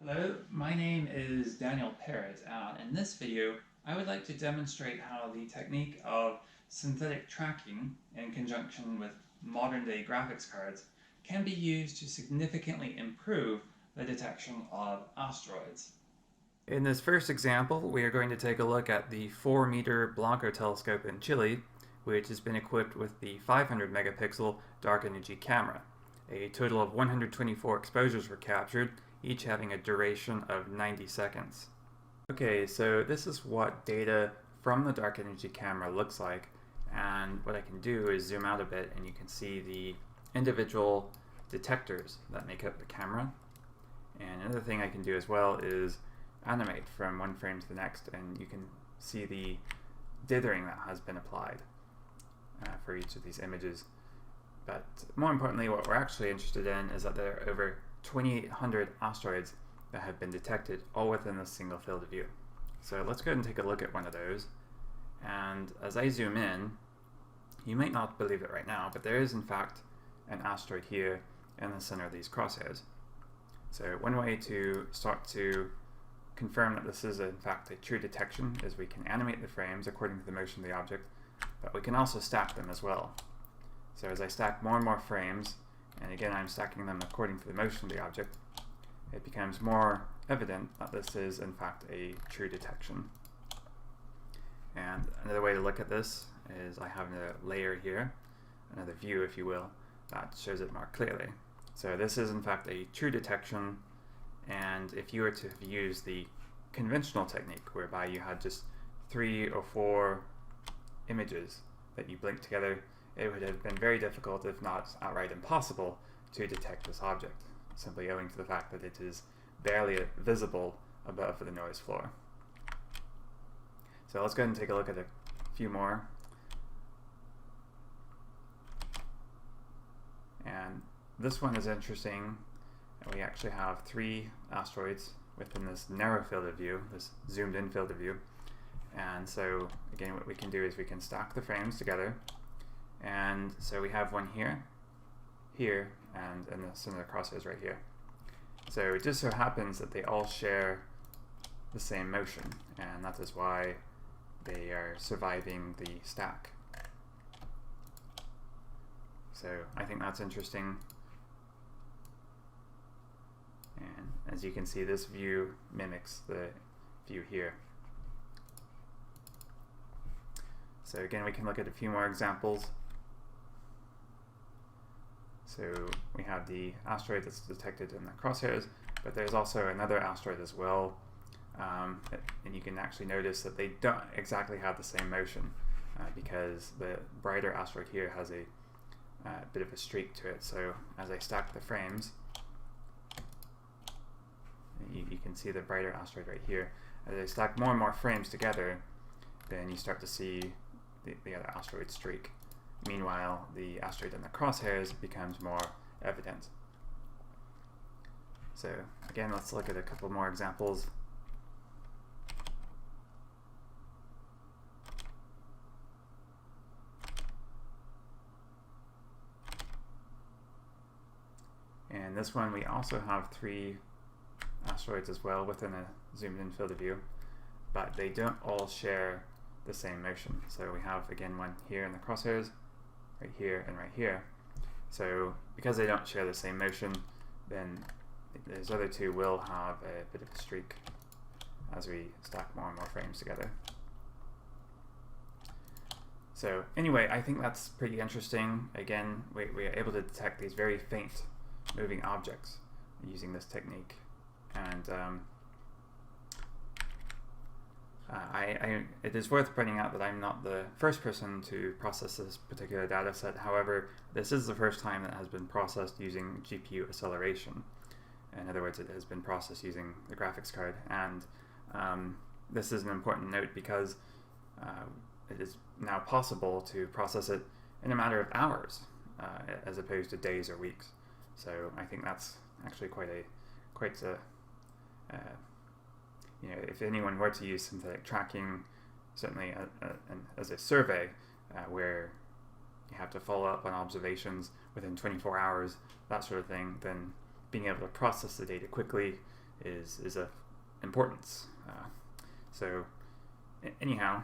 Hello, my name is Daniel Perez, and in this video I would like to demonstrate how the technique of synthetic tracking in conjunction with modern-day graphics cards can be used to significantly improve the detection of asteroids. In this first example, we are going to take a look at the 4-meter Blanco telescope in Chile, which has been equipped with the 500 megapixel dark energy camera. A total of 124 exposures were captured, each having a duration of 90 seconds. Okay, so this is what data from the dark energy camera looks like, and what I can do is zoom out a bit and you can see the individual detectors that make up the camera. And another thing I can do as well is animate from one frame to the next, and you can see the dithering that has been applied for each of these images. But more importantly, what we're actually interested in is that there are over 2,800 asteroids that have been detected all within a single field of view. So let's go ahead and take a look at one of those. And as I zoom in, you might not believe it right now, but there is in fact an asteroid here in the center of these crosshairs. So one way to start to confirm that this is in fact a true detection is we can animate the frames according to the motion of the object, but we can also stack them as well. So as I stack more and more frames, and again I'm stacking them according to the motion of the object, it becomes more evident that this is in fact a true detection. And another way to look at this is I have another layer here, another view if you will, that shows it more clearly. So this is in fact a true detection, and if you were to have used the conventional technique whereby you had just 3 or 4 images that you blinked together, it would have been very difficult, if not outright impossible, to detect this object, simply owing to the fact that it is barely visible above the noise floor. So let's go ahead and take a look at a few more. And this one is interesting. We actually have 3 asteroids within this narrow field of view, this zoomed in field of view. And so again, what we can do is we can stack the frames together. And so we have one here, here, and in the center of the crosshairs right here. So it just so happens that they all share the same motion, and that is why they are surviving the stack. So I think that's interesting. And as you can see, this view mimics the view here. So again, we can look at a few more examples. So we have the asteroid that's detected in the crosshairs, but there's also another asteroid as well. And you can actually notice that they don't exactly have the same motion because the brighter asteroid here has a bit of a streak to it. So as I stack the frames, you can see the brighter asteroid right here. As I stack more and more frames together, then you start to see the other asteroid streak. Meanwhile, the asteroid in the crosshairs becomes more evident. So again, let's look at a couple more examples. And this one, we also have 3 asteroids as well within a zoomed in field of view, but they don't all share the same motion. So we have again one here in the crosshairs, right here and right here. So because they don't share the same motion, then those other 2 will have a bit of a streak as we stack more and more frames together. So anyway, I think that's pretty interesting. Again, we are able to detect these very faint moving objects using this technique. And it is worth pointing out that I'm not the first person to process this particular data set. However, this is the first time that has been processed using GPU acceleration. In other words, it has been processed using the graphics card. And this is an important note because it is now possible to process it in a matter of hours as opposed to days or weeks. So I think that's actually quite a you know, if anyone were to use synthetic tracking, certainly as a survey where you have to follow up on observations within 24 hours, that sort of thing, then being able to process the data quickly is of importance. So anyhow,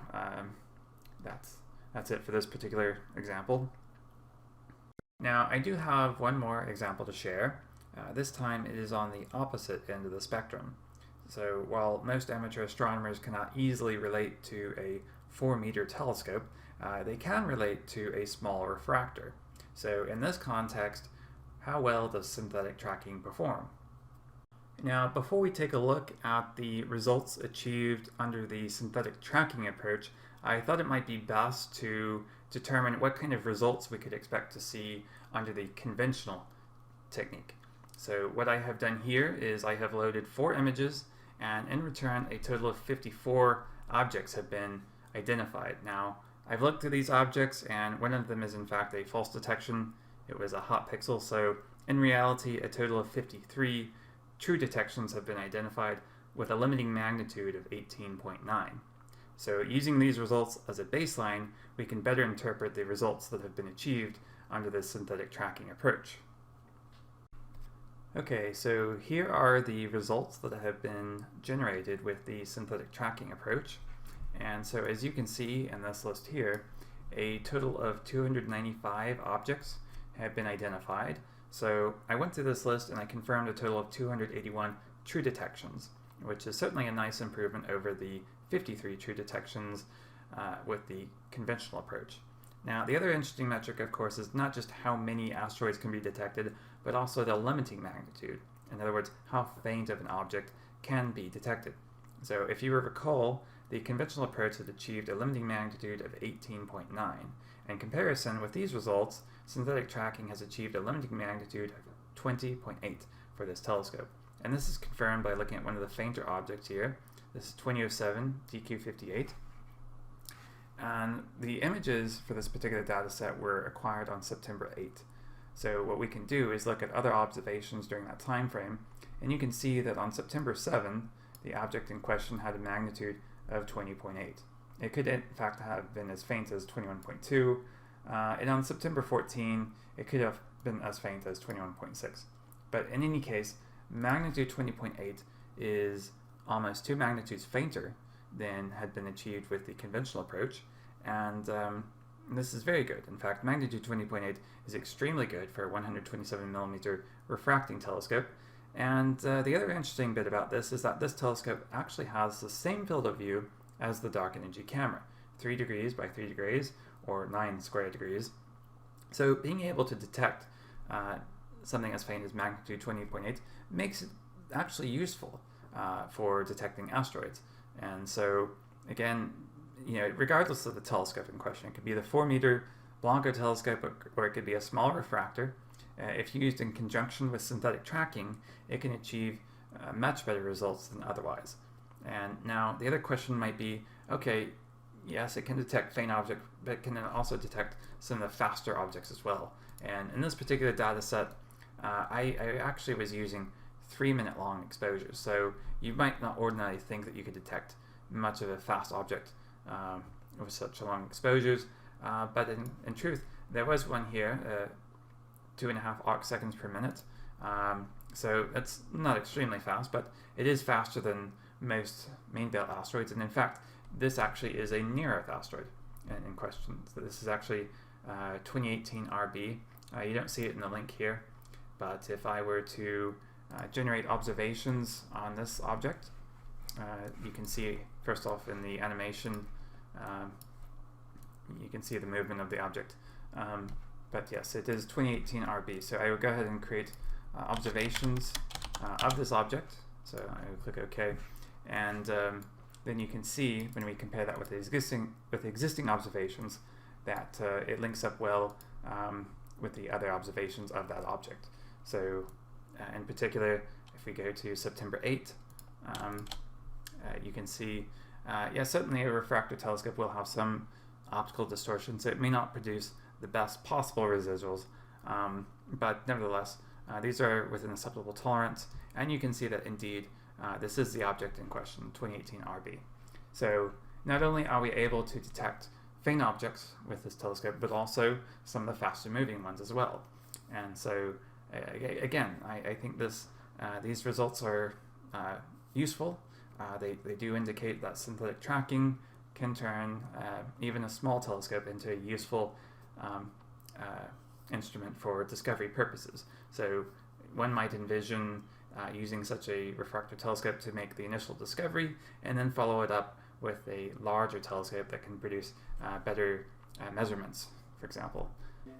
that's it for this particular example. Now I do have one more example to share. This time it is on the opposite end of the spectrum. So while most amateur astronomers cannot easily relate to a 4-meter telescope, they can relate to a small refractor. So in this context, how well does synthetic tracking perform? Now, before we take a look at the results achieved under the synthetic tracking approach, I thought it might be best to determine what kind of results we could expect to see under the conventional technique. So what I have done here is I have loaded 4 images, and in return a total of 54 objects have been identified. Now, I've looked through these objects, and one of them is in fact a false detection. It was a hot pixel, so in reality a total of 53 true detections have been identified with a limiting magnitude of 18.9. So using these results as a baseline, we can better interpret the results that have been achieved under this synthetic tracking approach. Okay, so here are the results that have been generated with the synthetic tracking approach. And so as you can see in this list here, a total of 295 objects have been identified. So I went through this list and I confirmed a total of 281 true detections, which is certainly a nice improvement over the 53 true detections with the conventional approach. Now, the other interesting metric, of course, is not just how many asteroids can be detected, but also the limiting magnitude. In other words, how faint of an object can be detected. So if you recall, the conventional approach had achieved a limiting magnitude of 18.9. In comparison with these results, synthetic tracking has achieved a limiting magnitude of 20.8 for this telescope. And this is confirmed by looking at one of the fainter objects here. This is 2007 DQ58. And the images for this particular data set were acquired on September 8th. So what we can do is look at other observations during that time frame, and you can see that on September 7th, the object in question had a magnitude of 20.8. It could in fact have been as faint as 21.2, and on September 14, it could have been as faint as 21.6. But in any case, magnitude 20.8 is almost 2 magnitudes fainter than had been achieved with the conventional approach, and this is very good. In fact, magnitude 20.8 is extremely good for a 127mm refracting telescope. And the other interesting bit about this is that this telescope actually has the same field of view as the dark energy camera, 3 degrees by 3 degrees, or 9 square degrees. So being able to detect something as faint as magnitude 20.8 makes it actually useful for detecting asteroids. And so again, regardless of the telescope in question, it could be the 4-meter Blanco telescope, or it could be a small refractor. If used in conjunction with synthetic tracking, it can achieve much better results than otherwise. And now the other question might be, okay, yes, it can detect faint objects, but can it also detect some of the faster objects as well? And in this particular data set, I actually was using 3-minute long exposures. So you might not ordinarily think that you could detect much of a fast object with such long exposures, but in truth, there was one here, 2.5 arc seconds per minute. So that's not extremely fast, but it is faster than most main belt asteroids. And in fact, this actually is a near-Earth asteroid in question. So this is actually 2018 RB. You don't see it in the link here, but if I were to generate observations on this object, you can see first off in the animation, you can see the movement of the object. But yes, it is 2018 RB. So I will go ahead and create observations of this object. So I will click OK, and then you can see when we compare that with the existing observations that it links up well with the other observations of that object. So in particular, if we go to September 8th, you can see, certainly a refractor telescope will have some optical distortion, so it may not produce the best possible residuals, but nevertheless, these are within acceptable tolerance, and you can see that indeed this is the object in question, 2018 RB. So not only are we able to detect faint objects with this telescope, but also some of the faster moving ones as well. And so again, I think these results are useful. They do indicate that synthetic tracking can turn even a small telescope into a useful instrument for discovery purposes. So one might envision using such a refractor telescope to make the initial discovery and then follow it up with a larger telescope that can produce better measurements, for example.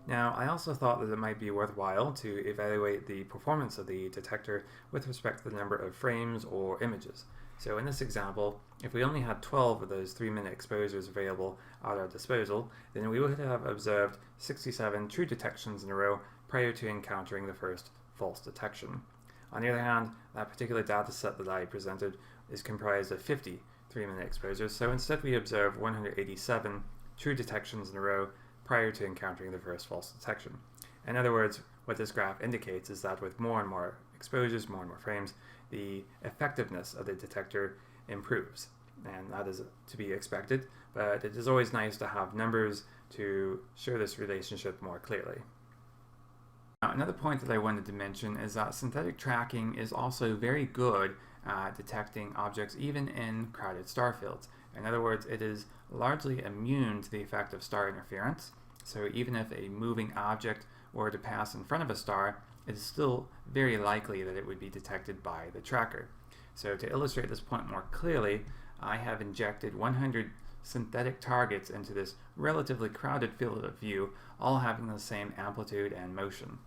Now, I also thought that it might be worthwhile to evaluate the performance of the detector with respect to the number of frames or images. So in this example, if we only had 12 of those 3-minute exposures available at our disposal, then we would have observed 67 true detections in a row prior to encountering the first false detection. On the other hand, that particular data set that I presented is comprised of 50 3-minute exposures, so instead we observe 187 true detections in a row prior to encountering the first false detection. In other words, what this graph indicates is that with more and more exposures, more and more frames, the effectiveness of the detector improves. And that is to be expected, but it is always nice to have numbers to show this relationship more clearly. Now, another point that I wanted to mention is that synthetic tracking is also very good at detecting objects even in crowded star fields. In other words, it is largely immune to the effect of star interference. So even if a moving object were to pass in front of a star, it is still very likely that it would be detected by the tracker. So to illustrate this point more clearly, I have injected 100 synthetic targets into this relatively crowded field of view, all having the same amplitude and motion.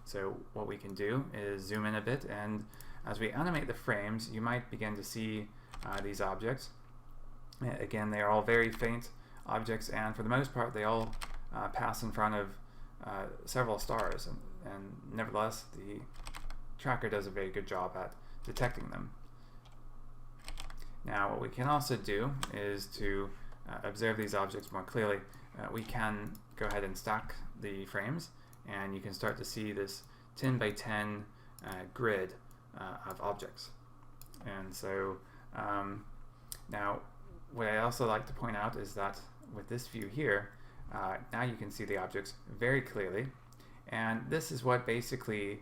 So what we can do is zoom in a bit, and as we animate the frames, you might begin to see these objects. Again, they are all very faint objects, and for the most part they all pass in front of several stars, and nevertheless the tracker does a very good job at detecting them. Now what we can also do is to observe these objects more clearly. We can go ahead and stack the frames, and you can start to see this 10 by 10 grid of objects. And so now what I also like to point out is that with this view here, now you can see the objects very clearly, and this is what basically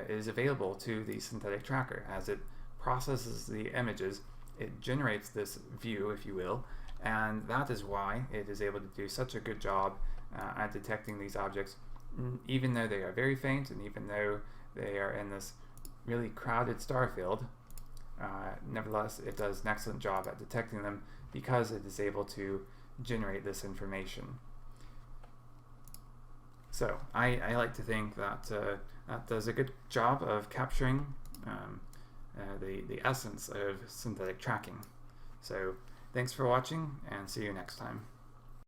is available to the synthetic tracker. As it processes the images, it generates this view, if you will, and that is why it is able to do such a good job at detecting these objects, even though they are very faint and even though they are in this really crowded star field. Nevertheless, it does an excellent job at detecting them because it is able to generate this information. So I like to think that that does a good job of capturing the essence of synthetic tracking. So thanks for watching, and see you next time.